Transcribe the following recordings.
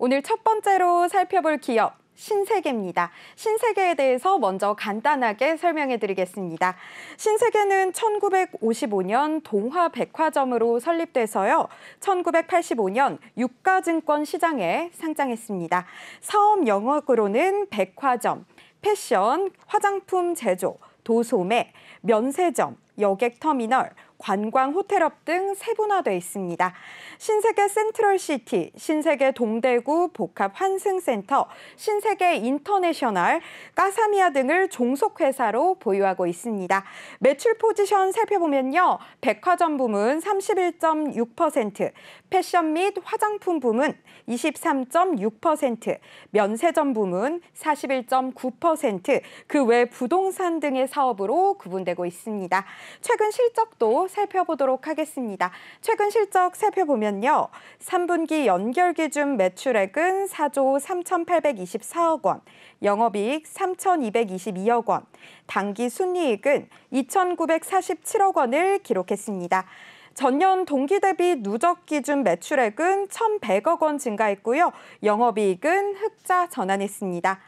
오늘 첫 번째로 살펴볼 기업, 신세계입니다. 신세계에 대해서 먼저 간단하게 설명해 드리겠습니다. 신세계는 1955년 동화백화점으로 설립돼서요. 1985년 유가증권 시장에 상장했습니다. 사업 영역으로는 백화점, 패션, 화장품 제조, 도소매, 면세점, 여객터미널, 관광 호텔업 등 세분화돼 있습니다. 신세계 센트럴시티, 신세계 동대구 복합 환승센터, 신세계 인터내셔널, 까사미아 등을 종속회사로 보유하고 있습니다. 매출 포지션 살펴보면요. 백화점 부문 31.6%, 패션 및 화장품 부문 23.6%, 면세점 부문 41.9%, 그 외 부동산 등의 사업으로 구분되고 있습니다. 최근 실적도 살펴보도록 하겠습니다. 최근 실적 살펴보면요. 3분기 연결 기준 매출액은 4조 3,824억 원, 영업이익 3,222억 원, 당기 순이익은 2,947억 원을 기록했습니다. 전년 동기 대비 누적 기준 매출액은 1,100억 원 증가했고요. 영업이익은 흑자 전환했습니다.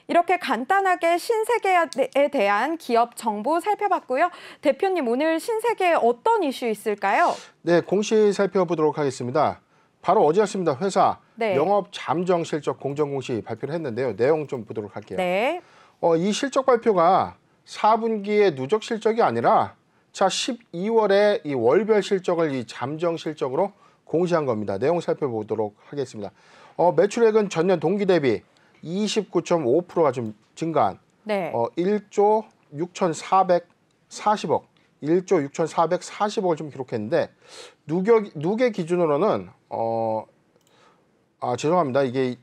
이렇게 간단하게 신세계에 대한 기업 정보 살펴봤고요. 대표님, 오늘 신세계에 어떤 이슈 있을까요? 네, 공시 살펴보도록 하겠습니다. 바로 어제였습니다. 회사 영업 잠정 실적 공정 공시 발표를 했는데요. 내용 좀 보도록 할게요. 네. 이 실적 발표가 4분기의 누적 실적이 아니라 12월에 이 월별 실적을 이 잠정 실적으로 공시한 겁니다. 내용 살펴보도록 하겠습니다. 매출액은 전년 동기 대비 29.5%가 좀 증가한 1조 6,440억, 1조 6,440억을 좀 기록했는데 누계 기준으로는 죄송합니다. 이게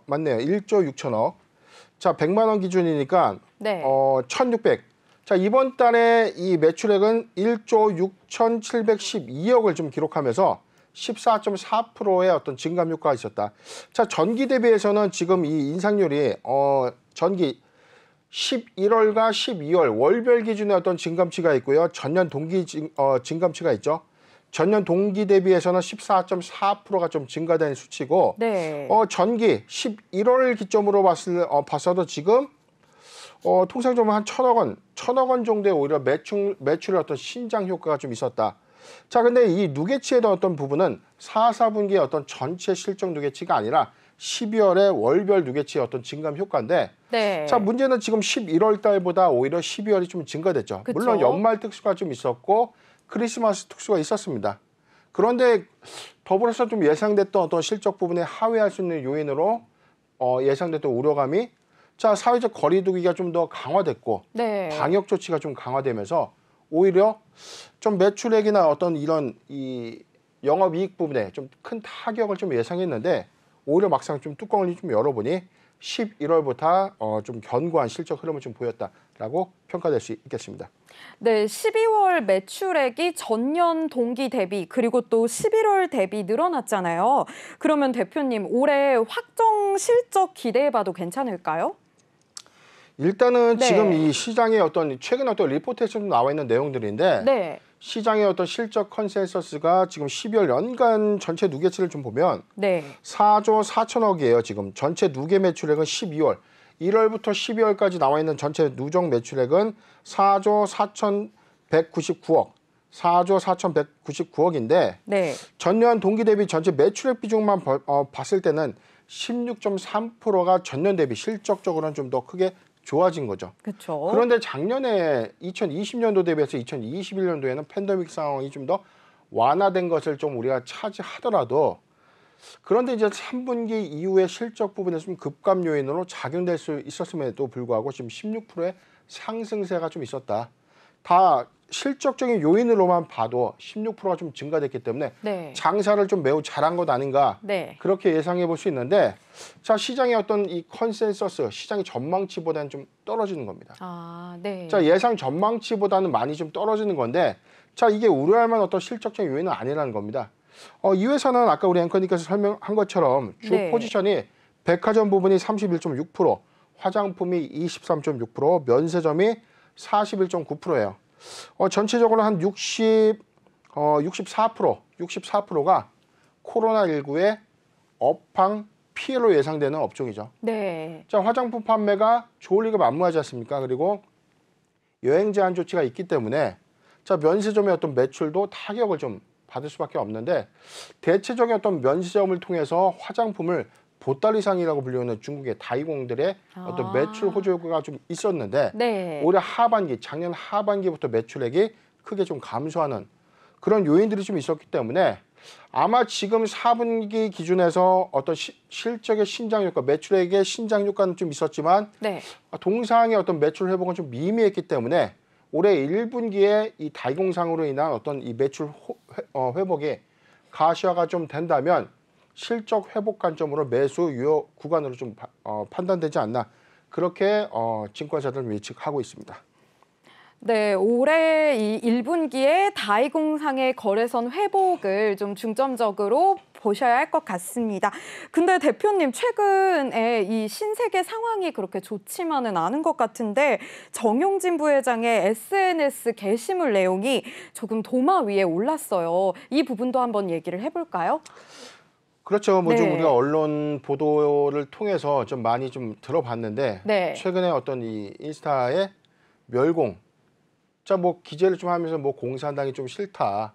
맞네요. 1조 6천억. 자, 100만 원 기준이니까 1,600. 자, 이번 달에 이 매출액은 1조 6,712억을 좀 기록하면서 14.4%의 어떤 증감 효과가 있었다. 자, 전기 대비해서는 지금 이 인상률이 전기 11월과 12월 월별 기준의 어떤 증감치가 있고요. 전년 동기 증감치가 있죠. 전년 동기 대비해서는 14.4%가 좀 증가된 수치고 전기 11월 기점으로 봤어도 지금 통상적으로 한 1,000억 원 정도의 오히려 매출의 어떤 신장 효과가 좀 있었다. 자, 근데 이 누계치에 대한 어떤 부분은 4분기의 어떤 전체 실적 누계치가 아니라 12월의 월별 누계치의 어떤 증감 효과인데 자, 문제는 지금 11월 달보다 오히려 12월이 좀 증가됐죠. 그쵸? 물론 연말 특수가 좀 있었고 크리스마스 특수가 있었습니다. 그런데 더불어서 좀 예상됐던 어떤 실적 부분에 하회할 수 있는 요인으로 예상됐던 우려감이 자, 사회적 거리 두기가 좀 더 강화됐고 방역 조치가 좀 강화되면서 오히려 좀 매출액이나 어떤 이런 이 영업이익 부분에 좀 큰 타격을 좀 예상했는데 오히려 막상 좀 뚜껑을 좀 열어보니 11월부터 좀 견고한 실적 흐름을 좀 보였다라고 평가될 수 있겠습니다. 네, 12월 매출액이 전년 동기 대비 그리고 또 11월 대비 늘어났잖아요. 그러면 대표님, 올해 확정 실적 기대해봐도 괜찮을까요? 일단은 지금 이 시장의 어떤 최근 어떤 리포트에서 좀 나와 있는 내용들인데 시장의 어떤 실적 컨센서스가 지금 12월 연간 전체 누계치를 좀 보면 4조 4천억이에요. 지금 전체 누계 매출액은 12월 1월부터 12월까지 나와 있는 전체 누적 매출액은 4조 4,199억, 4조 4,199억인데 전년 동기 대비 전체 매출액 비중만 봤을 때는 16.3%가 전년 대비 실적적으로는 좀 더 크게 좋아진 거죠. 그쵸. 그런데 작년에 2020년도 대비해서 2021년도에는 팬데믹 상황이 좀 더 완화된 것을 좀 우리가 차지하더라도 그런데 이제 3분기 이후의 실적 부분에서 좀 급감 요인으로 작용될 수 있었음에도 불구하고 지금 16%의 상승세가 좀 있었다. 다 실적적인 요인으로만 봐도 16%가 좀 증가됐기 때문에 장사를 좀 매우 잘한 것 아닌가 그렇게 예상해 볼 수 있는데 자, 시장의 어떤 이 컨센서스, 시장의 전망치보다는 좀 떨어지는 겁니다. 자, 예상 전망치보다는 많이 좀 떨어지는 건데 자, 이게 우려할 만한 어떤 실적적인 요인은 아니라는 겁니다. 이 회사는 아까 우리 앵커님께서 설명한 것처럼 주 포지션이 백화점 부분이 31.6%, 화장품이 23.6%, 면세점이 41.9%예요. 전체적으로 한 64%가 코로나19의 업황 피해로 예상되는 업종이죠. 네. 자, 화장품 판매가 좋을 리가 만무하지 않습니까? 그리고 여행 제한 조치가 있기 때문에 자, 면세점의 어떤 매출도 타격을 좀 받을 수밖에 없는데 대체적인 어떤 면세점을 통해서 화장품을 보따리상이라고 불리는 중국의 다이공들의 어떤 매출 호조가 좀 있었는데 네. 올해 하반기, 작년 하반기부터 매출액이 크게 좀 감소하는 그런 요인들이 좀 있었기 때문에 아마 지금 4분기 기준에서 어떤 실적의 신장 효과, 매출액의 신장 효과는 좀 있었지만 네. 동사항의 어떤 매출 회복은 좀 미미했기 때문에 올해 1분기에 이 다이공상으로 인한 어떤 이 매출 회복이 가시화가 좀 된다면 실적 회복 관점으로 매수 유효 구간으로 좀 판단되지 않나 그렇게 증권사들은 예측하고 있습니다. 네, 올해 이 1분기에 다이공상의 거래선 회복을 좀 중점적으로 보셔야 할 것 같습니다. 근데 대표님, 최근에 이 신세계 상황이 그렇게 좋지만은 않은 것 같은데 정용진 부회장의 SNS 게시물 내용이 조금 도마 위에 올랐어요. 이 부분도 한번 얘기를 해볼까요? 그렇죠. 뭐 좀 네. 우리가 언론 보도를 통해서 좀 많이 좀 들어봤는데 네. 최근에 어떤 이 인스타의 멸공, 자, 뭐 기재를 좀 하면서 뭐 공산당이 좀 싫다.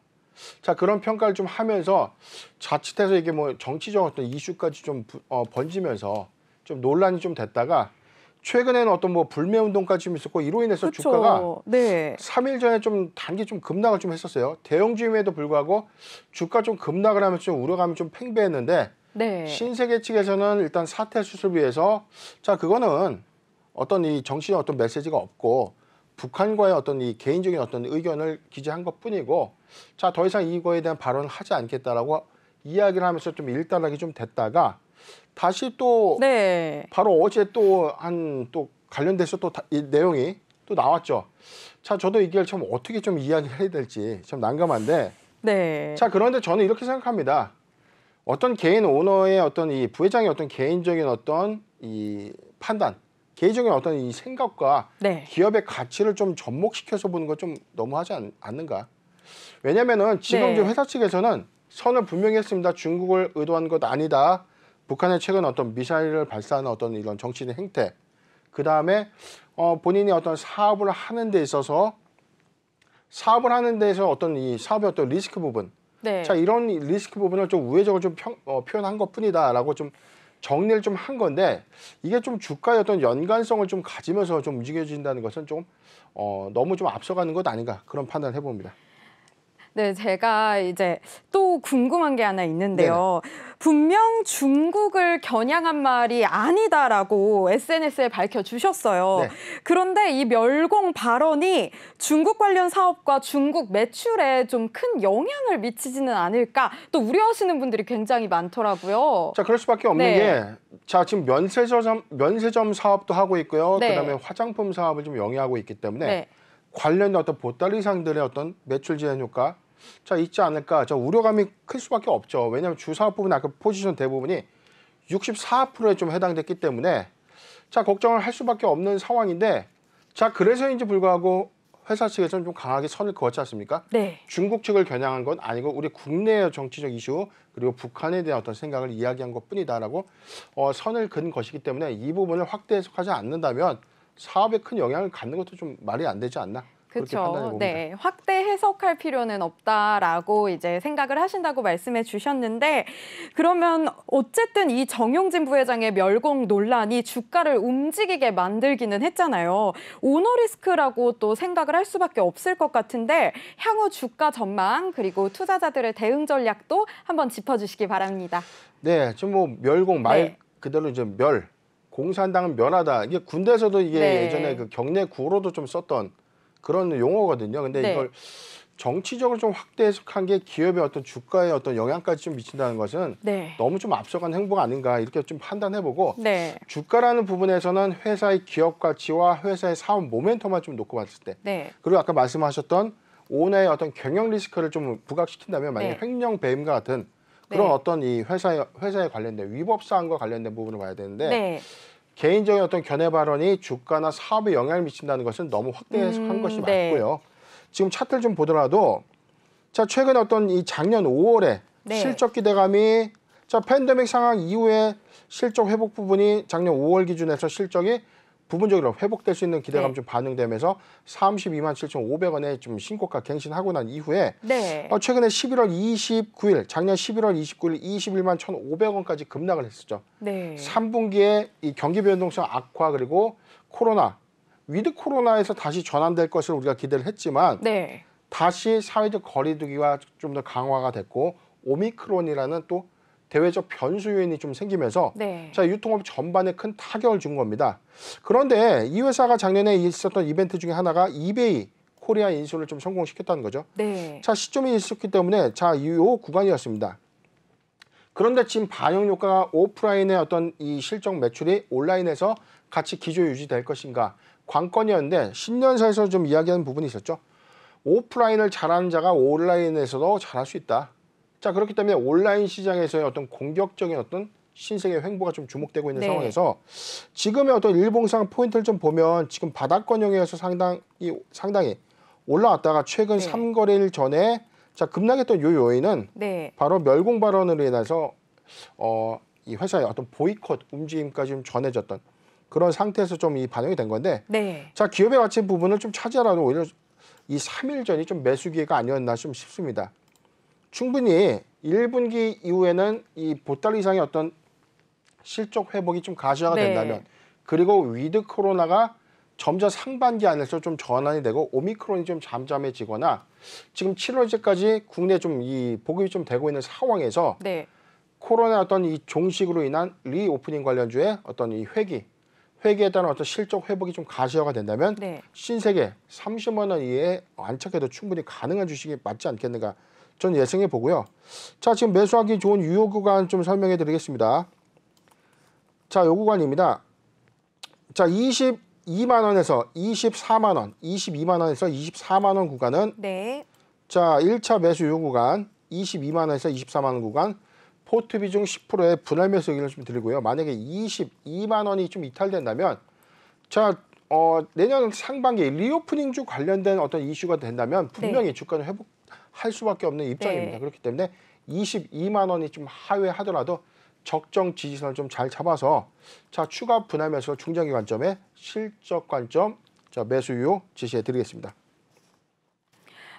자, 그런 평가를 좀 하면서 자칫해서 이게 뭐 정치적 어떤 이슈까지 좀 번지면서 좀 논란이 좀 됐다가 최근에는 어떤 뭐 불매 운동까지 좀 있었고 이로 인해서 그쵸. 주가가 네. 3일 전에 좀 단기 좀 급락을 좀 했었어요. 대형주임에도 불구하고 주가 좀 급락을 하면서 좀 우려감이 좀 팽배했는데 네. 신세계 측에서는 일단 사태 수습위해서 자, 그거는 어떤 이 정치적 어떤 메시지가 없고 북한과의 어떤 이 개인적인 어떤 의견을 기재한 것뿐이고 자, 더 이상 이거에 대한 발언을 하지 않겠다라고 이야기를 하면서 좀 일단락이 좀 됐다가 다시 또 네. 바로 어제 또 관련돼서 또 이 내용이 또 나왔죠. 자, 저도 이걸 참 어떻게 좀 이야기를 해야 될지 좀 난감한데 네. 자, 그런데 저는 이렇게 생각합니다. 어떤 개인 오너의 어떤 이 부회장의 어떤 개인적인 어떤 이 판단, 개인적인 어떤 이 생각과 네. 기업의 가치를 좀 접목시켜서 보는 건 좀 너무하지 않는가? 왜냐면은 지금 이제 회사 측에서는 선을 분명히 했습니다. 중국을 의도한 것 아니다. 북한의 최근 어떤 미사일을 발사하는 어떤 이런 정치적 행태. 그 다음에 본인이 어떤 사업을 하는 데 있어서 사업을 하는 데에서 어떤 이 사업의 어떤 리스크 부분. 네. 자, 이런 리스크 부분을 좀 우회적으로 좀 표현한 것뿐이다라고 좀 정리를 좀 한 건데 이게 좀 주가의 어떤 연관성을 좀 가지면서 좀 움직여진다는 것은 좀 너무 좀 앞서가는 것 아닌가 그런 판단을 해봅니다. 네, 제가 이제 또 궁금한 게 하나 있는데요. 분명 중국을 겨냥한 말이 아니다라고 SNS에 밝혀주셨어요. 네. 그런데 이 멸공 발언이 중국 관련 사업과 중국 매출에 좀 큰 영향을 미치지는 않을까 또 우려하시는 분들이 굉장히 많더라고요. 자, 그럴 수밖에 없는 게 자, 지금 면세점 사업도 하고 있고요. 네. 그다음에 화장품 사업을 좀 영위하고 있기 때문에 네. 관련된 어떤 보따리상들의 어떤 매출 제한 효과 자, 있지 않을까. 저 우려감이 클 수밖에 없죠. 왜냐하면 주사업 부분 아까 포지션 대부분이 64%에 좀 해당됐기 때문에 자, 걱정을 할 수밖에 없는 상황인데 자, 그래서인지 불구하고 회사 측에서는 좀 강하게 선을 그었지 않습니까? 네. 중국 측을 겨냥한 건 아니고 우리 국내의 정치적 이슈 그리고 북한에 대한 어떤 생각을 이야기한 것뿐이다라고 선을 그은 것이기 때문에 이 부분을 확대 해석하지 않는다면 사업에 큰 영향을 갖는 것도 좀 말이 안 되지 않나? 그렇게 판단해 그렇죠. 봅니다. 네, 확대 해석할 필요는 없다라고 이제 생각을 하신다고 말씀해 주셨는데 그러면 어쨌든 이 정용진 부회장의 멸공 논란이 주가를 움직이게 만들기는 했잖아요. 오너 리스크라고 또 생각을 할 수밖에 없을 것 같은데 향후 주가 전망 그리고 투자자들의 대응 전략도 한번 짚어주시기 바랍니다. 네, 지금 뭐 멸공 말 그대로 이제 공산당은 멸하다. 이게 군대에서도 이게 예전에 그 경례 구호로도 좀 썼던 그런 용어거든요. 근데 이걸 정치적으로 좀 확대 해석한 게 기업의 어떤 주가에 어떤 영향까지 좀 미친다는 것은 너무 좀 앞서간 행보가 아닌가 이렇게 좀 판단해보고 주가라는 부분에서는 회사의 기업 가치와 회사의 사업 모멘텀만 좀 놓고 봤을 때 그리고 아까 말씀하셨던 오너의 어떤 경영 리스크를 좀 부각시킨다면 만약에 횡령 배임과 같은 그런 어떤 이 회사에 관련된 위법 사항과 관련된 부분을 봐야 되는데 개인적인 어떤 견해 발언이 주가나 사업에 영향을 미친다는 것은 너무 확대 해석한 것이 맞고요. 지금 차트를 좀 보더라도 자, 최근 어떤 이 작년 5월에 실적 기대감이 자, 팬데믹 상황 이후에 실적 회복 부분이 작년 5월 기준에서 실적이 부분적으로 회복될 수 있는 기대감 좀 반영되면서 32만 7,500원에 좀 신고가 갱신하고 난 이후에 최근에 11월 29일, 작년 11월 29일 21만 1,500원까지 급락을 했었죠. 3분기에 이 경기 변동성 악화 그리고 코로나, 위드 코로나에서 다시 전환될 것을 우리가 기대를 했지만 다시 사회적 거리두기가 좀 더 강화가 됐고 오미크론이라는 또 대외적 변수 요인이 좀 생기면서 자, 유통업 전반에 큰 타격을 준 겁니다. 그런데 이 회사가 작년에 있었던 이벤트 중에 하나가 이베이 코리아 인수를 좀 성공시켰다는 거죠. 자, 시점이 있었기 때문에 자, 이 구간이었습니다. 그런데 지금 반영 효과가 오프라인의 어떤 이 실적 매출이 온라인에서 같이 기조 유지될 것인가 관건이었는데 신년사에서 좀 이야기하는 부분이 있었죠. 오프라인을 잘하는 자가 온라인에서도 잘할 수 있다. 자, 그렇기 때문에 온라인 시장에서의 어떤 공격적인 어떤 신세계 횡보가 좀 주목되고 있는 상황에서 지금의 어떤 일봉상 포인트를 좀 보면 지금 바닥권 영역에서 상당히 올라왔다가 최근 3거래일 전에 자, 급락했던 요 요인은 바로 멸공 발언으로 인해서 이 회사의 어떤 보이콧 움직임까지 좀 전해졌던 그런 상태에서 좀 이 반영이 된 건데 자, 기업의 가치 부분을 좀 차지하라도 오히려 이 3일 전이 좀 매수 기회가 아니었나 좀 싶습니다. 충분히 1분기 이후에는 이 보달 이상의 어떤 실적 회복이 좀 가시화가 된다면 그리고 위드 코로나가 점차 상반기 안에서 좀 전환이 되고 오미크론이 좀 잠잠해지거나 지금 7월째까지 국내 좀 이 보급이 좀 되고 있는 상황에서 코로나 어떤 이 종식으로 인한 리오프닝 관련주의 어떤 이 회기에 따른 어떤 실적 회복이 좀 가시화가 된다면 신세계 30만 원 이하에 안착해도 충분히 가능한 주식이 맞지 않겠는가 저는 예상해 보고요. 자, 지금 매수하기 좋은 유효 구간 좀 설명해 드리겠습니다. 자, 요 구간입니다. 자, 22만 원에서 24만 원, 22만 원에서 24만 원 구간은 자, 1차 매수 요 구간 22만 원에서 24만 원 구간 포트 비중 10%의 분할 매수 의견을 좀 드리고요. 만약에 22만 원이 좀 이탈된다면 자, 내년 상반기 리오프닝주 관련된 어떤 이슈가 된다면 분명히 주가는 회복할 수밖에 없는 입장입니다. 그렇기 때문에 22만 원이 좀 하회하더라도 적정 지지선을 좀 잘 잡아서 자, 추가 분할 매수 중장기 관점에 실적 관점 자, 매수 유효 제시해 드리겠습니다.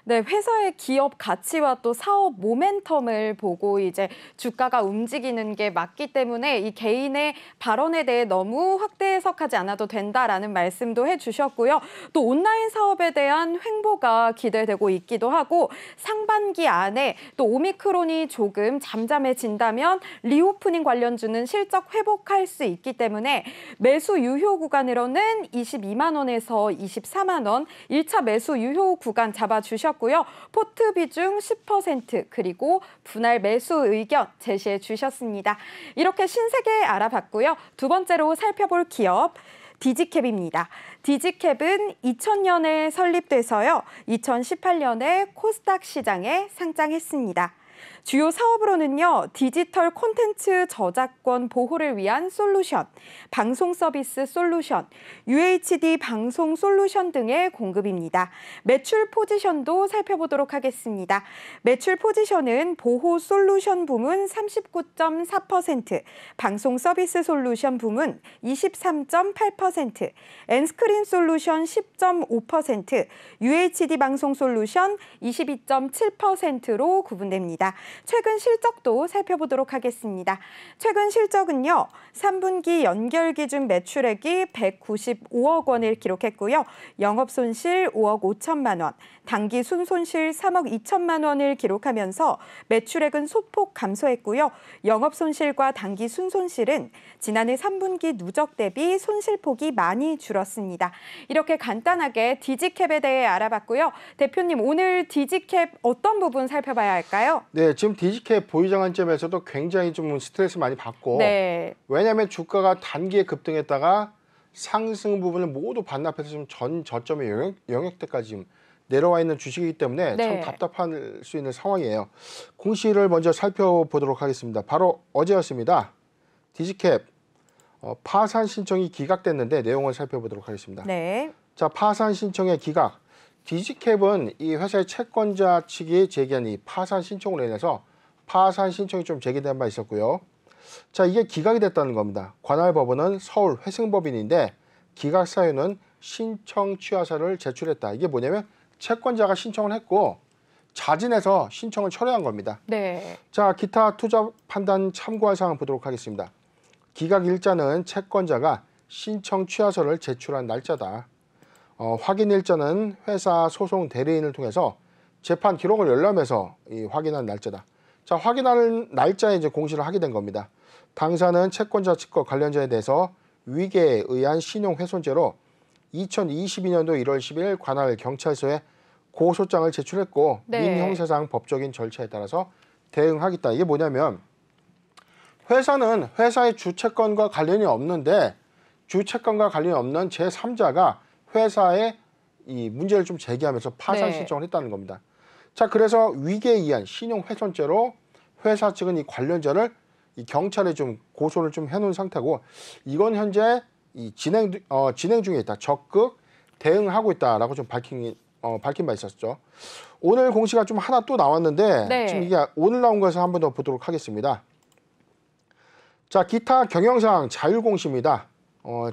회사의 기업 가치와 또 사업 모멘텀을 보고 이제 주가가 움직이는 게 맞기 때문에 이 개인의 발언에 대해 너무 확대 해석하지 않아도 된다라는 말씀도 해주셨고요. 또 온라인 사업에 대한 횡보가 기대되고 있기도 하고 상반기 안에 또 오미크론이 조금 잠잠해진다면 리오프닝 관련주는 실적 회복할 수 있기 때문에 매수 유효 구간으로는 22만 원에서 24만 원 1차 매수 유효 구간 잡아주셨고요. 포트 비중 10% 그리고 분할 매수 의견 제시해 주셨습니다. 이렇게 신세계 알아봤고요. 두 번째로 살펴볼 기업 디지캡입니다. 디지캡은 2000년에 설립돼서요. 2018년에 코스닥 시장에 상장했습니다. 주요 사업으로는요. 디지털 콘텐츠 저작권 보호를 위한 솔루션, 방송 서비스 솔루션, UHD 방송 솔루션 등의 공급입니다. 매출 포지션도 살펴보도록 하겠습니다. 매출 포지션은 보호 솔루션 부문 39.4%, 방송 서비스 솔루션 부문 23.8%, 엔스크린 솔루션 10.5%, UHD 방송 솔루션 22.7%로 구분됩니다. 최근 실적도 살펴보도록 하겠습니다. 최근 실적은요. 3분기 연결 기준 매출액이 195억 원을 기록했고요. 영업손실 5억 5천만 원, 당기 순손실 3억 2천만 원을 기록하면서 매출액은 소폭 감소했고요. 영업손실과 당기 순손실은 지난해 3분기 누적 대비 손실폭이 많이 줄었습니다. 이렇게 간단하게 디지캡에 대해 알아봤고요. 대표님, 오늘 디지캡 어떤 부분 살펴봐야 할까요? 네, 지금 디지캡 보유자 관점에서도 굉장히 좀 스트레스 많이 받고 왜냐하면 주가가 단기에 급등했다가 상승 부분을 모두 반납해서 좀 전 저점의 영역대까지 지금 내려와 있는 주식이기 때문에 참 답답할 수 있는 상황이에요. 공시를 먼저 살펴보도록 하겠습니다. 바로 어제였습니다. 디지캡 파산 신청이 기각됐는데 내용을 살펴보도록 하겠습니다. 자, 파산 신청의 기각. 디지캡은 이 회사의 채권자 측이 제기한 이 파산 신청으로 인해서 파산 신청이 좀 제기된 바 있었고요. 자, 이게 기각이 됐다는 겁니다. 관할 법원은 서울 회승법인인데 기각 사유는 신청 취하서를 제출했다. 이게 뭐냐면 채권자가 신청을 했고 자진해서 신청을 철회한 겁니다. 네. 자, 기타 투자 판단 참고할 사항 보도록 하겠습니다. 기각 일자는 채권자가 신청 취하서를 제출한 날짜다. 확인 일자는 회사 소송 대리인을 통해서 재판 기록을 열람해서 확인한 날짜다. 자, 확인하는 날짜에 이제 공시를 하게 된 겁니다. 당사는 채권자 측과 관련자에 대해서 위계에 의한 신용훼손죄로 2022년도 1월 10일 관할 경찰서에 고소장을 제출했고 네. 민형사상 법적인 절차에 따라서 대응하겠다. 이게 뭐냐면 회사는 회사의 주채권과 관련이 없는데 주채권과 관련이 없는 제3자가 회사에 이 문제를 좀 제기하면서 파산 네. 신청을 했다는 겁니다. 자, 그래서 위계에 의한 신용훼손죄로 회사 측은 이 관련자를 이 경찰에 좀 고소를 좀 해놓은 상태고 이건 현재 이 진행 중에 있다. 적극 대응하고 있다라고 좀 밝힌 바 있었죠. 오늘 공시가 좀 하나 또 나왔는데 네. 지금 이게 오늘 나온 것을 한번 더 보도록 하겠습니다. 자, 기타 경영사항 자율공시입니다.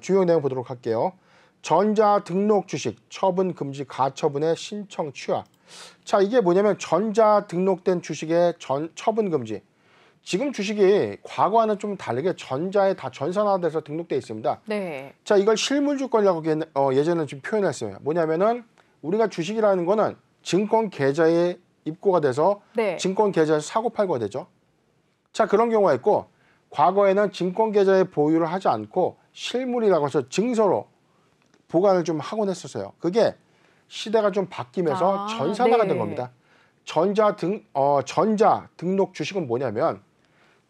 주요 내용 보도록 할게요. 전자 등록 주식 처분 금지 가처분의 신청 취하. 자, 이게 뭐냐면 전자 등록된 주식의 처분 금지. 지금 주식이 과거와는 좀 다르게 전자에 다 전산화돼서 등록돼 있습니다. 네. 자, 이걸 실물주권이라고 예전에는 좀 표현했어요. 뭐냐면은 우리가 주식이라는 거는 증권 계좌에 입고가 돼서 네. 증권 계좌에서 사고 팔고가 되죠. 자, 그런 경우가 있고 과거에는 증권 계좌에 보유를 하지 않고 실물이라고 해서 증서로 보관을 좀 하곤 했었어요. 그게 시대가 좀 바뀌면서 전산화가 된 겁니다. 전자 등록 주식은 뭐냐면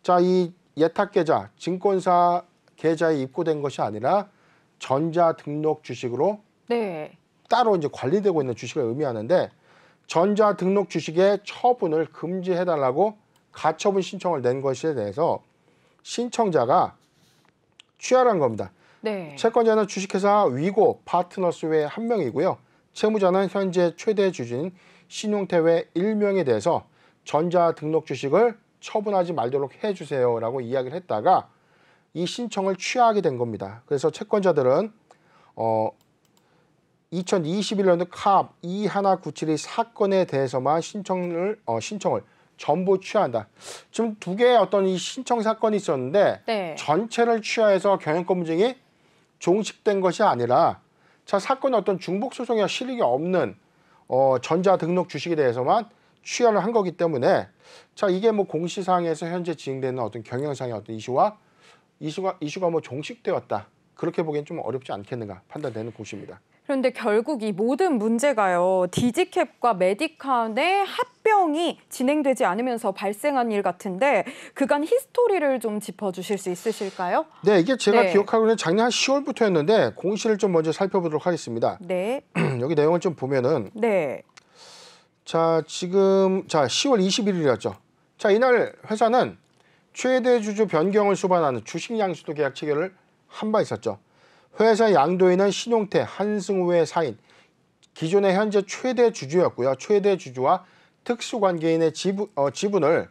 자, 이 예탁 계좌, 증권사 계좌에 입고된 것이 아니라 전자 등록 주식으로 네. 따로 이제 관리되고 있는 주식을 의미하는데 전자 등록 주식의 처분을 금지해달라고 가처분 신청을 낸 것에 대해서 신청자가 취하라는 겁니다. 네. 채권자는 주식회사 위고 파트너스 외 1명이고요. 채무자는 현재 최대 주주인 신용태 외 1명에 대해서 전자 등록 주식을 처분하지 말도록 해주세요라고 이야기를 했다가 이 신청을 취하게 된 겁니다. 그래서 채권자들은 2021년도 캅 2197이 사건에 대해서만 신청을 전부 취하한다. 지금 두 개의 어떤 이 신청 사건이 있었는데 네. 전체를 취하해서 경영권 분쟁이 종식된 것이 아니라 자, 사건의 어떤 중복 소송이나 실익이 없는 전자 등록 주식에 대해서만 취하를 한 거기 때문에 자, 이게 뭐 공시사항에서 현재 진행되는 어떤 경영상의 어떤 이슈가 뭐 종식되었다. 그렇게 보기엔 좀 어렵지 않겠는가 판단되는 공시입니다. 그런데 결국 이 모든 문제가요. 디지캡과 메디칸의 합병이 진행되지 않으면서 발생한 일 같은데 그간 히스토리를 좀 짚어주실 수 있으실까요? 네, 이게 제가 기억하기로는 작년 한 10월부터였는데 공시를 좀 먼저 살펴보도록 하겠습니다. 네. 여기 내용을 좀 보면은 네. 자, 지금 10월 21일이었죠. 자, 이날 회사는 최대 주주 변경을 수반하는 주식 양수도 계약 체결을 한 바 있었죠. 회사 양도인은 신용태, 한승우의 사인, 기존의 현재 최대 주주였고요. 최대 주주와 특수관계인의 지분을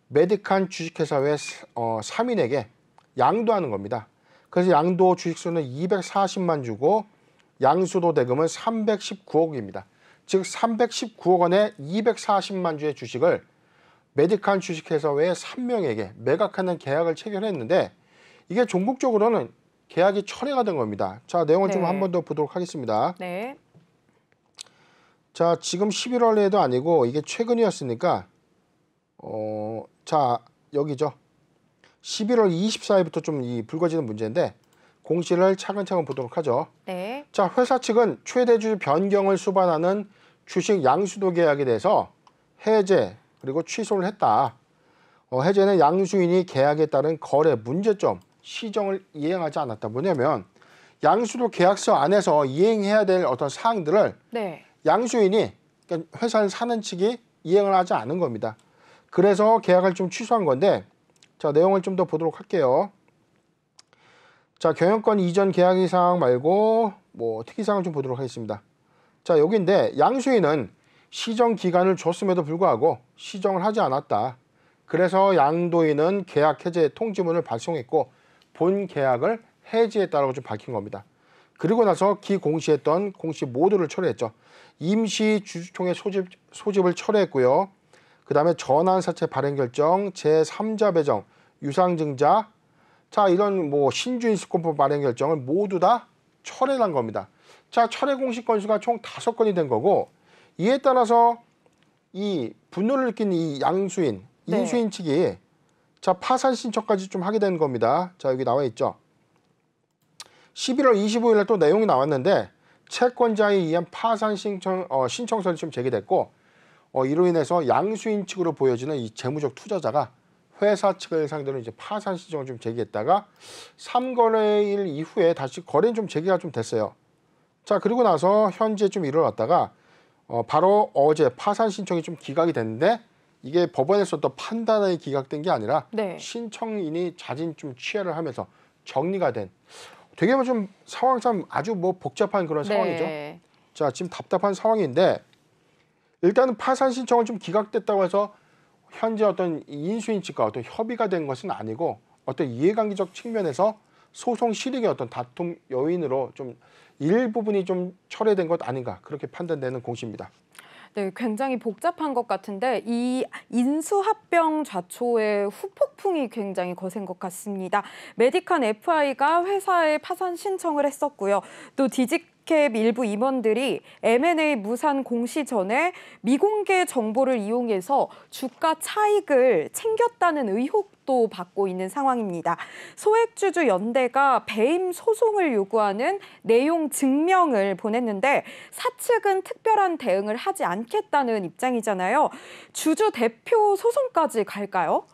메디칸 주식회사의 3인에게 양도하는 겁니다. 그래서 양도 주식수는 240만 주고 양수도 대금은 319억입니다. 즉 319억 원의 240만 주의 주식을 메디칸 주식회사 외 3명에게 매각하는 계약을 체결했는데 이게 종국적으로는 계약이 철회가 된 겁니다. 자, 내용을 좀 한 번 더 보도록 하겠습니다. 네. 자, 지금 11월에도 아니고 이게 최근이었으니까 자, 여기죠. 11월 24일부터 좀 불거지는 문제인데 공시를 차근차근 보도록 하죠. 네. 자, 회사 측은 최대주 변경을 수반하는 주식 양수도 계약에 대해서 해제 그리고 취소를 했다. 해제는 양수인이 계약에 따른 거래 문제점 시정을 이행하지 않았다. 뭐냐면 양수도 계약서 안에서 이행해야 될 어떤 사항들을 양수인이 그러니까 회사를 사는 측이 이행을 하지 않은 겁니다. 그래서 계약을 좀 취소한 건데 자, 내용을 좀 더 보도록 할게요. 자, 경영권 이전 계약의 사항 말고 뭐 특이사항을 좀 보도록 하겠습니다. 자, 여기인데 양수인은 시정 기간을 줬음에도 불구하고 시정을 하지 않았다. 그래서 양도인은 계약 해제 통지문을 발송했고 본 계약을 해지했다고 좀 밝힌 겁니다. 그리고 나서 기공시했던 공시 모두를 철회했죠. 임시 주주총회 소집을 철회했고요. 그다음에 전환사채 발행 결정, 제3자 배정, 유상증자, 자 이런 뭐 신주인수권법 발행 결정을 모두 다 철회한 겁니다. 자 철회 공시 건수가 총 5건이 된 거고 이에 따라서 이 분노를 느낀 이 양수인, 네. 인수인 측이 자 파산 신청까지 좀 하게 된 겁니다. 자 여기 나와 있죠. 11월 25일 날 또 내용이 나왔는데 채권자에 의한 파산 신청서를 좀 제기됐고 이로 인해서 양수인 측으로 보여지는 이 재무적 투자자가 회사 측을 상대로 이제 파산 신청을 좀 제기했다가 3거래일 이후에 다시 거래는 좀 제기가 좀 됐어요. 자 그리고 나서 현재 좀 일어났다가 바로 어제 파산 신청이 좀 기각이 됐는데 이게 법원에서 또 판단이 기각된 게 아니라 네. 신청인이 자진 좀 취하를 하면서 정리가 된 되게 뭐 좀 상황상 아주 뭐 복잡한 그런 상황이죠. 네. 자 지금 답답한 상황인데 일단은 파산 신청을 좀 기각됐다고 해서 현재 어떤 인수인 측과 어떤 협의가 된 것은 아니고 어떤 이해관계적 측면에서 소송 실익의 어떤 다툼 요인으로 좀 일부분이 좀 철회된 것 아닌가 그렇게 판단되는 공시입니다. 네, 굉장히 복잡한 것 같은데 이 인수합병 좌초의 후폭풍이 굉장히 거센 것 같습니다. 메디칸 FI가 회사에 파산 신청을 했었고요. 또 디지캡 일부 임원들이 M&A 무산 공시 전에 미공개 정보를 이용해서 주가 차익을 챙겼다는 의혹도 받고 있는 상황입니다. 소액주주 연대가 배임 소송을 요구하는 내용 증명을 보냈는데 사측은 특별한 대응을 하지 않겠다는 입장이잖아요. 주주 대표 소송까지 갈까요?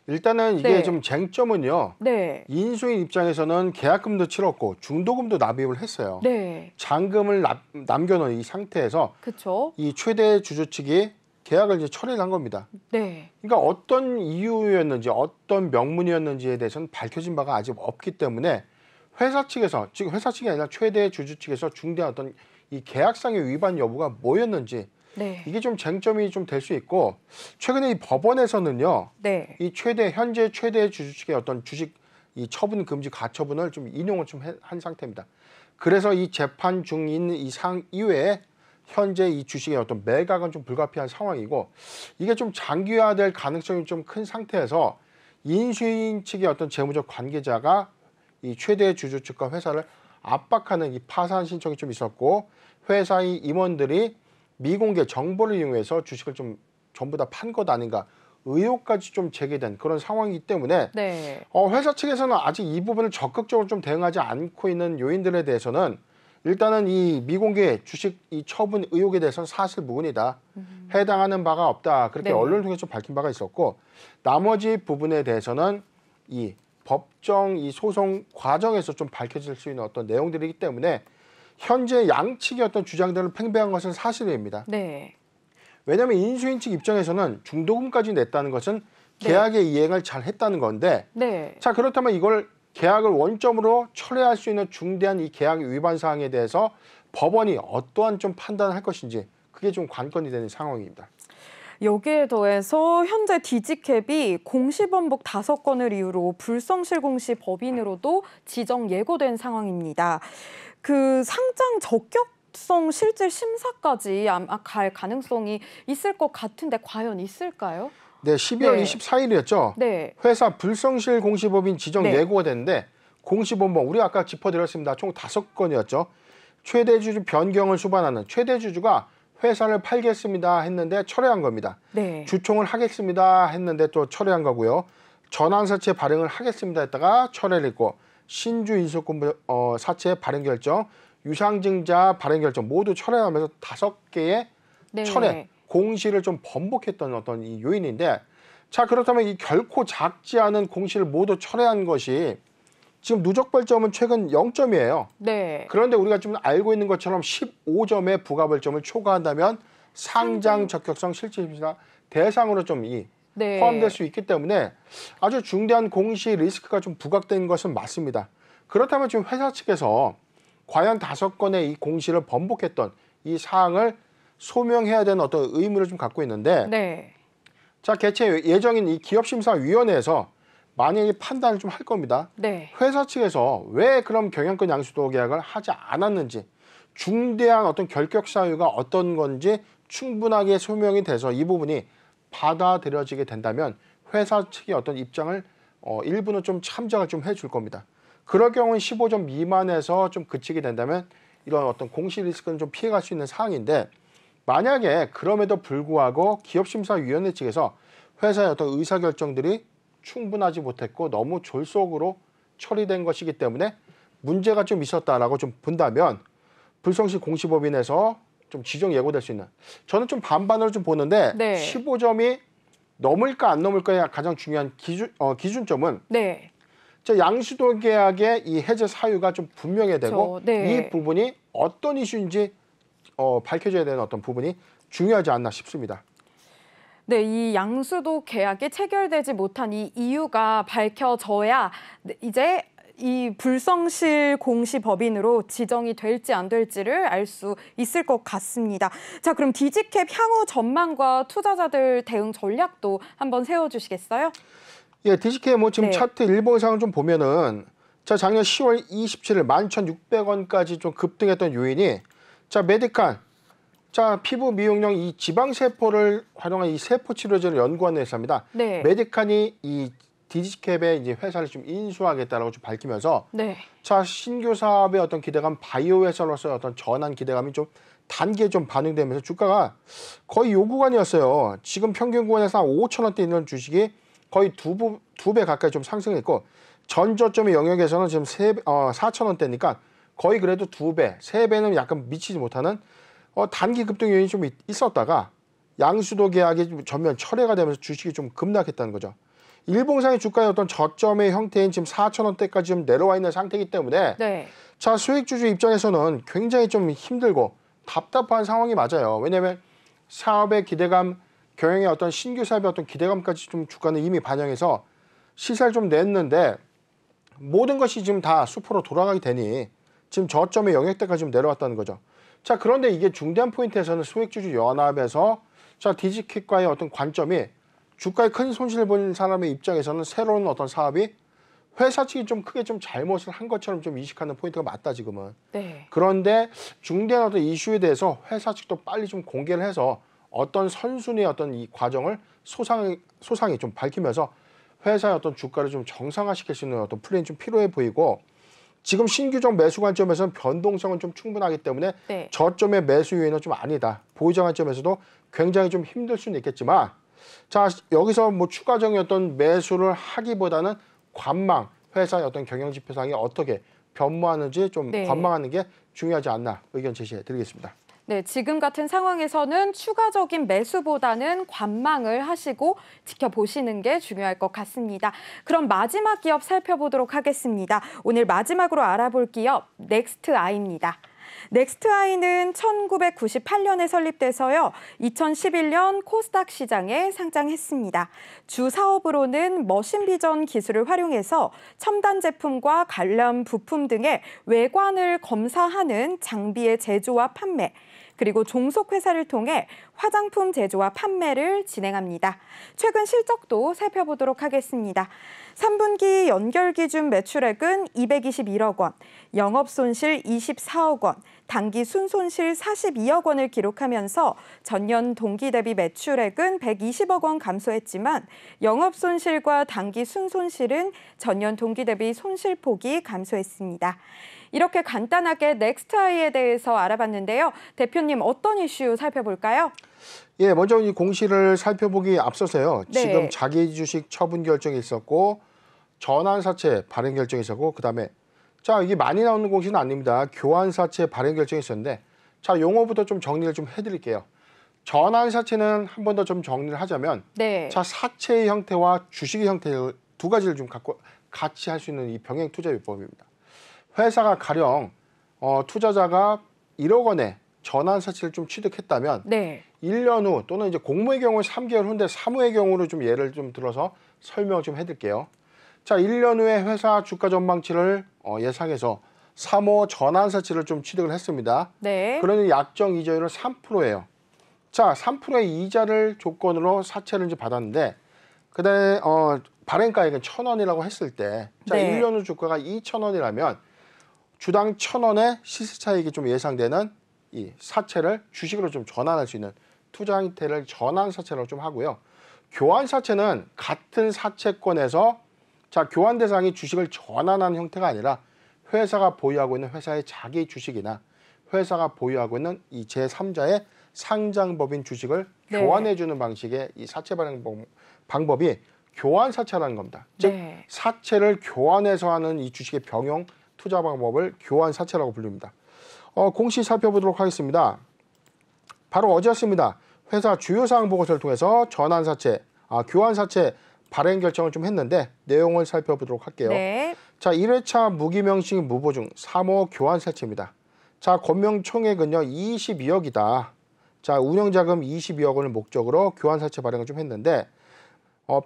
일단은 이게 네. 좀 쟁점은요. 네. 인수인 입장에서는 계약금도 치렀고 중도금도 납입을 했어요. 네. 잔금을 남겨놓은 이 상태에서 그렇죠. 이 최대 주주 측이 계약을 이제 철회를 한 겁니다. 네. 그러니까 어떤 이유였는지 어떤 명분이었는지에 대해서는 밝혀진 바가 아직 없기 때문에 회사 측에서 즉 회사 측이 아니라 최대 주주 측에서 중대한 어떤 이 계약상의 위반 여부가 뭐였는지 네. 이게 좀 쟁점이 좀 될 수 있고 최근에 이 법원에서는요. 네. 이 현재 최대 주주 측의 어떤 주식 이 처분 금지 가처분을 좀 인용을 좀 한 상태입니다. 그래서 이 재판 중인 이 사항 이외에 현재 이 주식의 어떤 매각은 좀 불가피한 상황이고 이게 좀 장기화될 가능성이 좀 큰 상태에서 인수인 측의 어떤 재무적 관계자가 이 최대 주주 측과 회사를 압박하는 이 파산 신청이 좀 있었고 회사의 임원들이 미공개 정보를 이용해서 주식을 좀 전부 다 판 것 아닌가 의혹까지 좀 제기된 그런 상황이기 때문에 네. 회사 측에서는 아직 이 부분을 적극적으로 좀 대응하지 않고 있는 요인들에 대해서는 일단은 이 미공개 주식 이 처분 의혹에 대해서는 사실 무근이다. 해당하는 바가 없다. 그렇게 네. 언론을 통해서 밝힌 바가 있었고 나머지 부분에 대해서는 이 법정 이 소송 과정에서 좀 밝혀질 수 있는 어떤 내용들이기 때문에 현재 양측의 어떤 주장들을 팽배한 것은 사실입니다. 네. 왜냐하면 인수인 측 입장에서는 중도금까지 냈다는 것은 계약의 이행을 잘 했다는 건데 네. 자 그렇다면 이걸 계약을 원점으로 철회할 수 있는 중대한 이 계약 위반 사항에 대해서 법원이 어떠한 좀 판단을 할 것인지 그게 좀 관건이 되는 상황입니다. 여기에 더해서 현재 디지캡이 공시번복 5건을 이유로 불성실공시 법인으로도 지정 예고된 상황입니다. 그 상장 적격성 실질 심사까지 아마 갈 가능성이 있을 것 같은데 과연 있을까요? 네, 12월 네. 24일이었죠. 네. 회사 불성실 공시법인 지정 네. 예고가 됐는데 공시번복 우리 아까 짚어드렸습니다. 총 5건이었죠. 최대 주주 변경을 수반하는 최대 주주가 회사를 팔겠습니다 했는데 철회한 겁니다. 네. 주총을 하겠습니다 했는데 또 철회한 거고요. 전환사채 발행을 하겠습니다 했다가 철회를 했고 신주 인수권 사채 발행 결정, 유상증자 발행 결정 모두 철회하면서 5개의 네. 철회 공시를 좀 번복했던 어떤 이 요인인데 자 그렇다면 이 결코 작지 않은 공시를 모두 철회한 것이 지금 누적 벌점은 최근 0점이에요. 네. 그런데 우리가 좀 알고 있는 것처럼 15점의 부가 벌점을 초과한다면 상장 적격성 실질심사 대상으로 좀 네. 포함될 수 있기 때문에 아주 중대한 공시 리스크가 좀 부각된 것은 맞습니다. 그렇다면 지금 회사 측에서 과연 5건의 이 공시를 번복했던 이 사항을 소명해야 되는 어떤 의무를 좀 갖고 있는데 네. 자, 개최 예정인 이 기업심사위원회에서 만약에 판단을 좀 할 겁니다. 네. 회사 측에서 왜 그럼 경영권 양수도 계약을 하지 않았는지, 중대한 어떤 결격 사유가 어떤 건지 충분하게 소명이 돼서 이 부분이 받아들여지게 된다면 회사 측의 어떤 입장을 일부는 좀 참작을 좀 해줄 겁니다. 그럴 경우는 15점 미만에서 좀 그치게 된다면 이런 어떤 공시 리스크는 좀 피해갈 수 있는 사항인데, 만약에 그럼에도 불구하고 기업심사위원회 측에서 회사의 어떤 의사결정들이 충분하지 못했고 너무 졸속으로 처리된 것이기 때문에 문제가 좀 있었다라고 좀 본다면 불성실 공시법인에서 좀 지정 예고될 수 있는, 저는 좀 반반으로 좀 보는데 네. 15점이 넘을까 안 넘을까의 가장 중요한 기준점은 네. 양수도 계약의 이 해제 사유가 좀 분명해야 되고 네. 이 부분이 어떤 이슈인지 밝혀져야 되는 어떤 부분이 중요하지 않나 싶습니다. 네, 이 양수도 계약이 체결되지 못한 이 이유가 밝혀져야 이제 이 불성실 공시법인으로 지정이 될지 안 될지를 알 수 있을 것 같습니다. 자, 그럼 디지캡 향후 전망과 투자자들 대응 전략도 한번 세워주시겠어요? 예, 디지캡 뭐 지금 네. 차트 일봉상을 좀 보면은 자, 작년 10월 27일 11,600원까지 좀 급등했던 요인이 자, 메디칸, 자, 피부 미용용 이 지방세포를 활용한 이 세포 치료제를 연구하는 회사입니다. 네. 메디칸이 이 디지캡의 이제 회사를 좀 인수하겠다라고 좀 밝히면서 네. 자, 신규 사업의 어떤 기대감, 바이오 회사로서의 어떤 전환 기대감이 좀 단계에 좀 반영되면서 주가가 거의 요 구간이었어요. 지금 평균 구간에서 한 5,000원대 있는 주식이 거의 두 배 가까이 좀 상승했고 전저점의 영역에서는 지금 4,000원대니까 거의 그래도 2배, 3배는 약간 미치지 못하는 단기 급등 요인이 좀 있었다가 양수도 계약이 좀 전면 철회가 되면서 주식이 좀 급락했다는 거죠. 일봉상의 주가의 어떤 저점의 형태인 지금 4,000원대까지 좀 내려와 있는 상태이기 때문에 네. 자, 수익주주 입장에서는 굉장히 좀 힘들고 답답한 상황이 맞아요. 왜냐하면 사업의 기대감, 경영의 어떤 신규 사업의 어떤 기대감까지 좀 주가는 이미 반영해서 시세를 좀 냈는데 모든 것이 지금 다 수포로 돌아가게 되니 지금 저점의 영역대까지 좀 내려왔다는 거죠. 자, 그런데 이게 중대한 포인트에서는 수익주주 연합에서 자, 디지킥과의 어떤 관점이 주가에 큰 손실을 본 사람의 입장에서는 새로운 어떤 사업이 회사 측이 좀 크게 좀 잘못을 한 것처럼 좀 인식하는 포인트가 맞다 지금은. 네. 그런데 중대한 어떤 이슈에 대해서 회사 측도 빨리 좀 공개를 해서 어떤 선순위의 어떤 이 과정을 소상히 좀 밝히면서 회사의 어떤 주가를 좀 정상화시킬 수 있는 어떤 플랜이 좀 필요해 보이고, 지금 신규적 매수 관점에서는 변동성은 좀 충분하기 때문에 네. 저점의 매수 요인은 좀 아니다. 보유자 관점에서도 굉장히 좀 힘들 수는 있겠지만, 자, 여기서 뭐 추가적인 어떤 매수를 하기보다는 관망, 회사의 어떤 경영 지표상이 어떻게 변모하는지 좀 네. 관망하는 게 중요하지 않나 의견 제시해 드리겠습니다. 네, 지금 같은 상황에서는 추가적인 매수보다는 관망을 하시고 지켜보시는 게 중요할 것 같습니다. 그럼 마지막 기업 살펴보도록 하겠습니다. 오늘 마지막으로 알아볼 기업 넥스트아이입니다. 넥스트아이는 1998년에 설립돼서요, 2011년 코스닥 시장에 상장했습니다. 주 사업으로는 머신비전 기술을 활용해서 첨단 제품과 관련 부품 등의 외관을 검사하는 장비의 제조와 판매, 그리고 종속회사를 통해 화장품 제조와 판매를 진행합니다. 최근 실적도 살펴보도록 하겠습니다. 3분기 연결 기준 매출액은 221억 원, 영업손실 24억 원, 당기 순손실 42억 원을 기록하면서 전년 동기 대비 매출액은 120억 원 감소했지만 영업손실과 당기 순손실은 전년 동기 대비 손실폭이 감소했습니다. 이렇게 간단하게 넥스트아이에 대해서 알아봤는데요. 대표님, 어떤 이슈 살펴볼까요? 예, 먼저 이 공시를 살펴보기 앞서서요. 네. 지금 자기 주식 처분 결정이 있었고 전환사채 발행 결정이 있었고 그다음에 자, 이게 많이 나오는 공시는 아닙니다. 교환사채 발행 결정이 있었는데 자, 용어부터 좀 정리를 좀 해드릴게요. 전환사채는 한 번 더 좀 정리를 하자면 네. 자, 사채의 형태와 주식의 형태 두 가지를 좀 갖고 같이 할 수 있는 이 병행 투자 요법입니다. 회사가 가령 투자자가 1억 원에 전환사채를 좀 취득했다면 네. 1년 후 또는 이제 공모의 경우 3개월 후인데 사무의 경우로 좀 예를 좀 들어서 설명을 좀 해드릴게요. 자, 1년 후에 회사 주가 전망치를 예상해서 3호 전환사채를 좀 취득을 했습니다. 네. 그러니 약정 이자율은 3%예요. 자, 3%의 이자를 조건으로 사채를 이제 받았는데 그다음에 발행가액은 1,000원이라고 했을 때 자, 네. 1년 후 주가가 2,000원이라면 주당 1,000원의 시세 차익이 좀 예상되는 이 사채를 주식으로 좀 전환할 수 있는 투자 형태를 전환 사채라고 좀 하고요. 교환 사채는 같은 사채권에서 자, 교환 대상이 주식을 전환하는 형태가 아니라 회사가 보유하고 있는 회사의 자기 주식이나 회사가 보유하고 있는 이 제3자의 상장법인 주식을 네. 교환해주는 방식의 이 사채 발행 방법이 교환 사채라는 겁니다. 즉 네. 사채를 교환해서 하는 이 주식의 병용 투자 방법을 교환 사채라고 불립니다. 공시 살펴보도록 하겠습니다. 바로 어제였습니다. 회사 주요사항 보고서를 통해서 전환 사채, 교환 사채 발행 결정을 좀 했는데 내용을 살펴보도록 할게요. 네. 자, 1회차 무기명식 무보증 3호 교환 사채입니다. 자, 권명 총액은요 22억이다. 자, 운영자금 22억 원을 목적으로 교환 사채 발행을 좀 했는데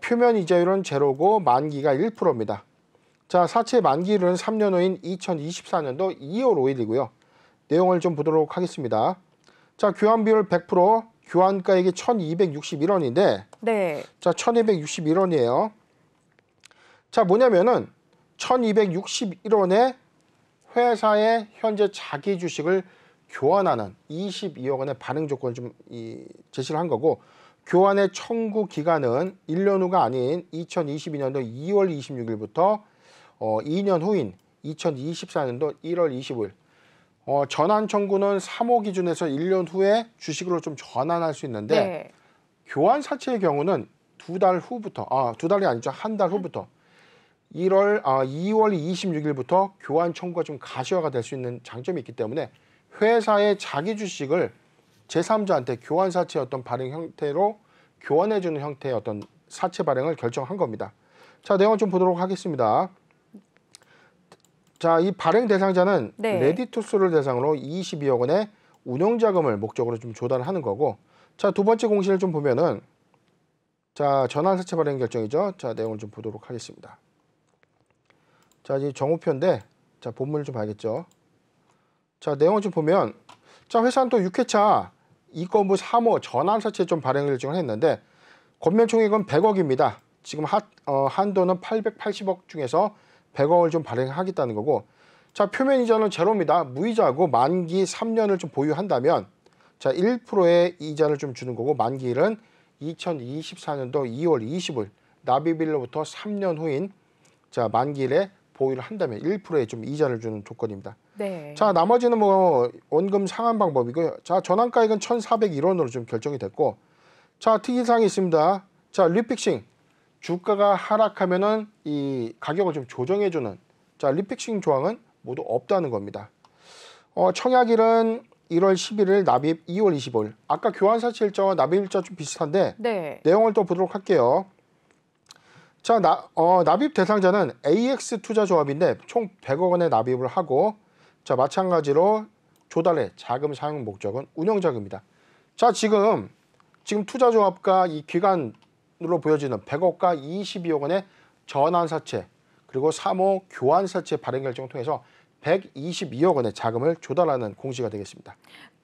표면 이자율은 제로고 만기가 1%입니다. 자, 사채 만기일은 3년 후인 2024년도 2월 5일이고요. 내용을 좀 보도록 하겠습니다. 자, 교환 비율 100%, 교환가액이 1,261원인데 네. 자, 1,261원이에요. 자, 뭐냐면은 1,261원에 회사의 현재 자기 주식을 교환하는 22억 원의 발행 조건을 좀 제시를 한 거고 교환의 청구 기간은 1년 후가 아닌 2022년도 2월 26일부터 2년 후인 2024년도 1월 25일 전환 청구는 3호 기준에서 1년 후에 주식으로 좀 전환할 수 있는데 네. 교환 사채의 경우는 두 달 후부터 두 달이 아니죠. 한 달 후부터 2월 26일부터 교환 청구가 좀 가시화가 될 수 있는 장점이 있기 때문에 회사의 자기 주식을 제3자한테 교환 사채의 어떤 발행 형태로 교환해주는 형태의 어떤 사채 발행을 결정한 겁니다. 자, 내용을 좀 보도록 하겠습니다. 자, 이 발행 대상자는 네. 레디투스를 대상으로 22억 원의 운영자금을 목적으로 좀 조달하는 거고 자, 두 번째 공시를 좀 보면은 자, 전환사채 발행 결정이죠. 자, 내용을 좀 보도록 하겠습니다. 자, 이 정우표인데 자, 본문을 좀 봐야겠죠. 자, 내용을 좀 보면 자, 회사는 또 6회차 이건부 3호 전환사채 좀 발행 결정을 했는데 권면 총액은 100억입니다. 지금 한도는 880억 중에서 100억을 좀 발행하겠다는 거고 자, 표면 이자는 제로입니다. 무이자고 만기 3년을 좀 보유한다면 자, 1%의 이자를 좀 주는 거고 만기일은 2024년도 2월 20일 납입일로부터 3년 후인 자, 만기일에 보유를 한다면 1%의 좀 이자를 주는 조건입니다. 네. 자, 나머지는 뭐 원금 상환 방법이고요. 자, 전환가액은 1,401원으로 좀 결정이 됐고 자, 특이사항이 있습니다. 자, 리픽싱 주가가 하락하면은 이 가격을 좀 조정해주는 자, 리픽싱 조항은 모두 없다는 겁니다. 청약일은 1월 11일, 납입 2월 25일. 아까 교환사채 일자와 납입 일자 좀 비슷한데 네. 내용을 또 보도록 할게요. 자, 납입 대상자는 AX 투자조합인데 총 100억 원의 납입을 하고 자, 마찬가지로 조달의 자금 사용 목적은 운영자금입니다. 자, 지금 투자조합과 이 기관으로 보여지는 100억과 22억 원의 전환사채 그리고 3호 교환사채 발행 결정을 통해서 122억 원의 자금을 조달하는 공시가 되겠습니다.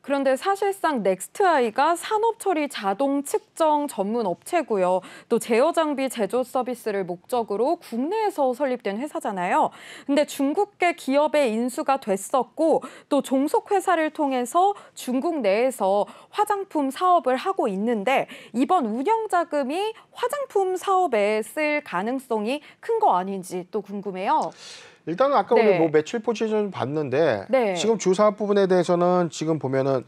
그런데 사실상 넥스트아이가 산업처리 자동 측정 전문 업체고요. 또 제어 장비 제조 서비스를 목적으로 국내에서 설립된 회사잖아요. 근데 중국계 기업에 인수가 됐었고 또 종속 회사를 통해서 중국 내에서 화장품 사업을 하고 있는데 이번 운영 자금이 화장품 사업에 쓸 가능성이 큰 거 아닌지 또 궁금해요. 일단은 아까 네. 우리 뭐 매출 포지션 봤는데 네. 지금 주사업 부분에 대해서는 지금 보면은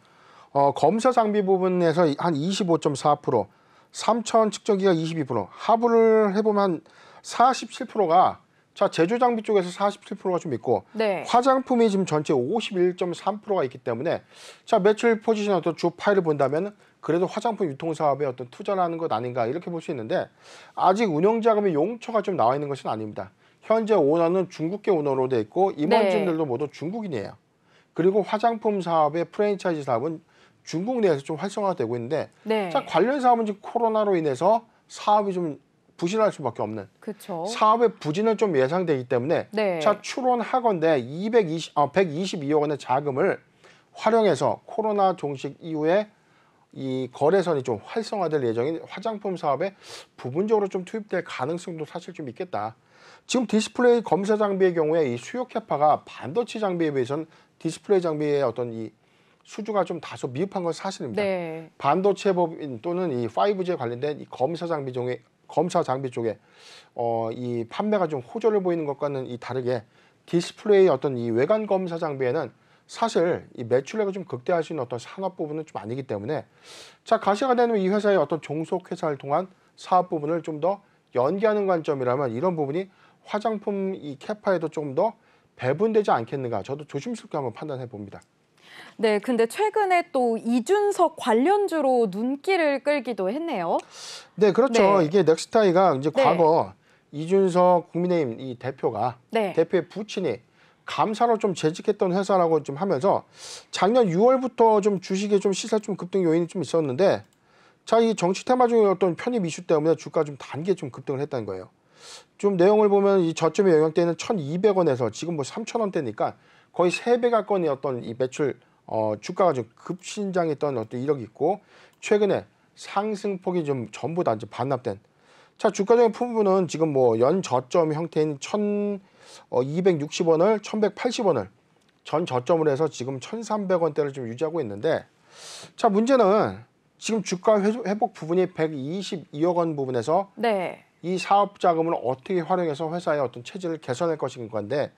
검사 장비 부분에서 한 25.4%, 3천 측정기가 22%, 하부를 해보면 한 47%가 자, 제조 장비 쪽에서 47%가 좀 있고 네. 화장품이 지금 전체 51.3%가 있기 때문에 자, 매출 포지션 어떤 주 파일을 본다면 그래도 화장품 유통 사업에 어떤 투자라는 것 아닌가 이렇게 볼 수 있는데 아직 운영 자금의 용처가 좀 나와 있는 것은 아닙니다. 현재 오너는 중국계 오너로 돼 있고 임원진들도 모두 중국인이에요. 그리고 화장품 사업의 프랜차이즈 사업은 중국 내에서 좀 활성화되고 있는데 네. 자, 관련 사업은 지금 코로나로 인해서 사업이 좀 부진할 수밖에 없는 그렇죠. 사업의 부진은 좀 예상되기 때문에 네. 자, 추론하건대 122억 원의 자금을 활용해서 코로나 종식 이후에 이 거래선이 좀 활성화될 예정인 화장품 사업에 부분적으로 좀 투입될 가능성도 사실 좀 있겠다. 지금 디스플레이 검사 장비의 경우에 이 수요 캐파가 반도체 장비에 비해서는 디스플레이 장비의 어떤 이 수주가 좀 다소 미흡한 건 사실입니다. 네. 반도체 법인 또는 이 5G에 관련된 이 검사 장비 쪽에 이 판매가 좀 호조를 보이는 것과는 이 다르게 디스플레이 어떤 이 외관 검사 장비에는 사실 이 매출액을 좀 극대화할 수 있는 어떤 산업 부분은 좀 아니기 때문에 자, 가시가 되는 이 회사의 어떤 종속 회사를 통한 사업 부분을 좀 더 연계하는 관점이라면 이런 부분이 화장품 이 캐파에도 조금 더 배분되지 않겠는가, 저도 조심스럽게 한번 판단해 봅니다. 네, 근데 최근에 또 이준석 관련주로 눈길을 끌기도 했네요. 네, 그렇죠. 네. 이게 넥스타이가 이제 네. 과거 이준석 국민의힘 이 대표가 네. 대표의 부친이 감사로 좀 재직했던 회사라고 좀 하면서 작년 6월부터 좀 주식의 좀 시세 좀 급등 요인이 좀 있었는데 자, 이 정치 테마 중에 어떤 편입 이슈 때문에 주가 좀 단계 좀 급등을 했다는 거예요. 좀 내용을 보면 이 저점의 영향대는 1,200원에서 지금 뭐 3,000원대니까 거의 3배 가까운 어떤 이 매출 주가가 좀 급신장했던 어떤 이력이 있고 최근에 상승폭이 좀 전부 다 이제 반납된. 자, 주가적인 부분은 지금 뭐 연 저점 형태인 1,260원을 1,180원을 전 저점으로 해서 지금 1,300원대를 좀 유지하고 있는데 자, 문제는 지금 주가 회복 부분이 122억 원 부분에서 네. 이 사업 자금을 어떻게 활용해서 회사의 어떤 체질을 개선할 것인 건데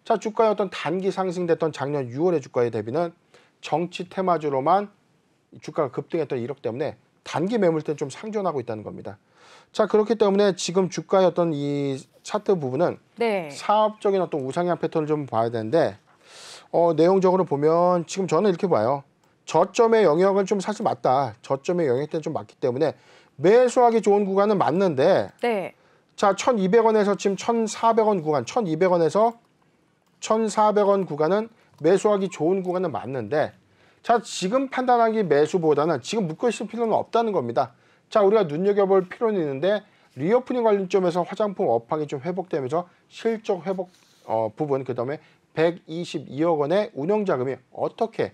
자, 주가의 어떤 단기 상승됐던 작년 6월의 주가에 대비는 정치 테마주로만 주가가 급등했던 이력 때문에 단기 매물대는 좀 상존하고 있다는 겁니다. 자, 그렇기 때문에 지금 주가의 어떤 이 차트 부분은 네. 사업적인 어떤 우상향 패턴을 좀 봐야 되는데 내용적으로 보면 지금 저는 이렇게 봐요. 저점의 영역은 좀 사실 맞다. 저점의 영역대는 좀 맞기 때문에 매수하기 좋은 구간은 맞는데 네. 자, 1,200원에서 지금 1,400원 구간, 1,200원에서 1,400원 구간은 매수하기 좋은 구간은 맞는데 자, 지금 판단하기 매수보다는 지금 묶어 있을 필요는 없다는 겁니다. 자, 우리가 눈여겨볼 필요는 있는데 리오프닝 관련점에서 화장품 업황이 좀 회복되면서 실적 회복 부분, 그 다음에 122억 원의 운영 자금이 어떻게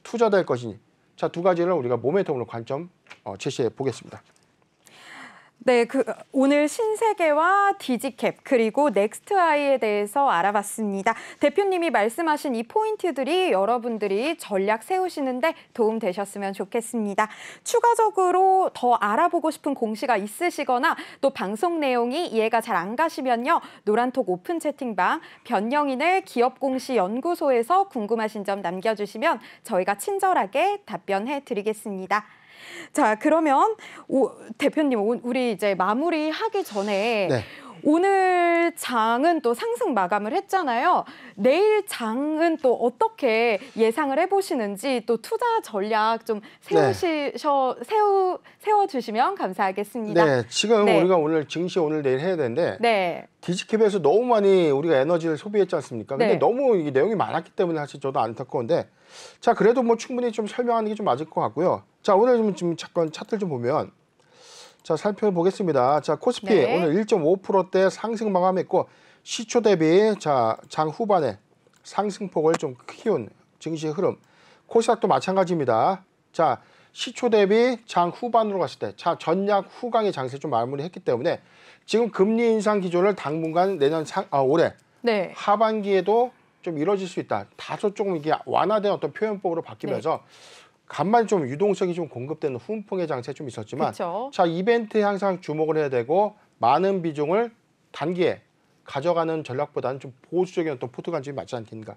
투자될 것이니 자, 두 가지를 우리가 모멘텀으로 관점 제시해 보겠습니다. 네, 오늘 신세계와 디지캡 그리고 넥스트아이에 대해서 알아봤습니다. 대표님이 말씀하신 이 포인트들이 여러분들이 전략 세우시는데 도움 되셨으면 좋겠습니다. 추가적으로 더 알아보고 싶은 공시가 있으시거나 또 방송 내용이 이해가 잘 안 가시면요. 노란톡 오픈 채팅방 변영인의 기업공시연구소에서 궁금하신 점 남겨주시면 저희가 친절하게 답변해 드리겠습니다. 자, 그러면 대표님, 우리 이제 마무리하기 전에 네. 오늘 장은 또 상승 마감을 했잖아요. 내일 장은 또 어떻게 예상을 해보시는지 또 투자 전략 좀 세워주시면 감사하겠습니다. 네, 지금 네. 우리가 오늘 증시 오늘 내일 해야 되는데 네. 디지캡에서 너무 많이 우리가 에너지를 소비했지 않습니까? 근데 네. 너무 이게 내용이 많았기 때문에 사실 저도 안타까운데 자, 그래도 뭐 충분히 좀 설명하는 게 좀 맞을 것 같고요. 자, 오늘 지금 잠깐 차트를 좀 보면 자, 살펴보겠습니다. 자, 코스피 네. 오늘 1.5%대 상승 마감했고 시초 대비 자, 장 후반에 상승폭을 좀 키운 증시의 흐름. 코스닥도 마찬가지입니다. 자, 시초 대비 장 후반으로 갔을 때 자, 전략 후강의 장세 좀 마무리했기 때문에 지금 금리 인상 기조를 당분간 내년 올해 네. 하반기에도 좀 이뤄질 수 있다. 다소 조금 이게 완화된 어떤 표현법으로 바뀌면서 간만에 좀 유동성이 좀 공급되는 훈풍의 장세 좀 있었지만 그쵸. 자, 이벤트에 항상 주목을 해야 되고 많은 비중을 단기에 가져가는 전략보다는 좀 보수적인 어떤 포트 관점이 맞지 않겠는가.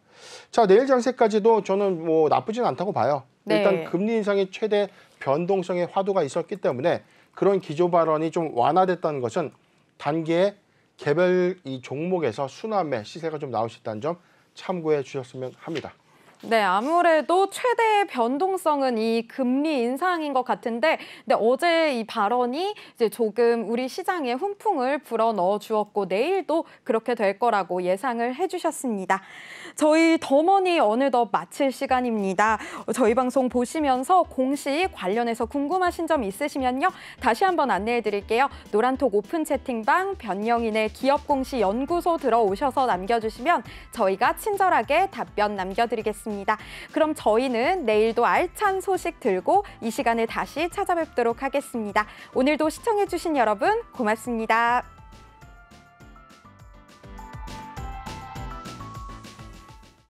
자, 내일 장세까지도 저는 뭐 나쁘진 않다고 봐요. 네. 일단 금리 인상의 최대 변동성의 화두가 있었기 때문에 그런 기조 발언이 좀 완화됐다는 것은 단기에 개별 이 종목에서 순환매 시세가 좀 나올 수 있다는 점 참고해 주셨으면 합니다. 네, 아무래도 최대 변동성은 이 금리 인상인 것 같은데, 근데 어제 이 발언이 이제 조금 우리 시장에 훈풍을 불어 넣어 주었고 내일도 그렇게 될 거라고 예상을 해주셨습니다. 저희 더머니 어느덧 마칠 시간입니다. 저희 방송 보시면서 공시 관련해서 궁금하신 점 있으시면요. 다시 한번 안내해 드릴게요. 노란톡 오픈 채팅방 변영인의 기업공시 연구소 들어오셔서 남겨주시면 저희가 친절하게 답변 남겨드리겠습니다. 알아봤습니다. 그럼 저희는 내일도 알찬 소식 들고 이 시간에 다시 찾아뵙도록 하겠습니다. 오늘도 시청해주신 여러분 고맙습니다.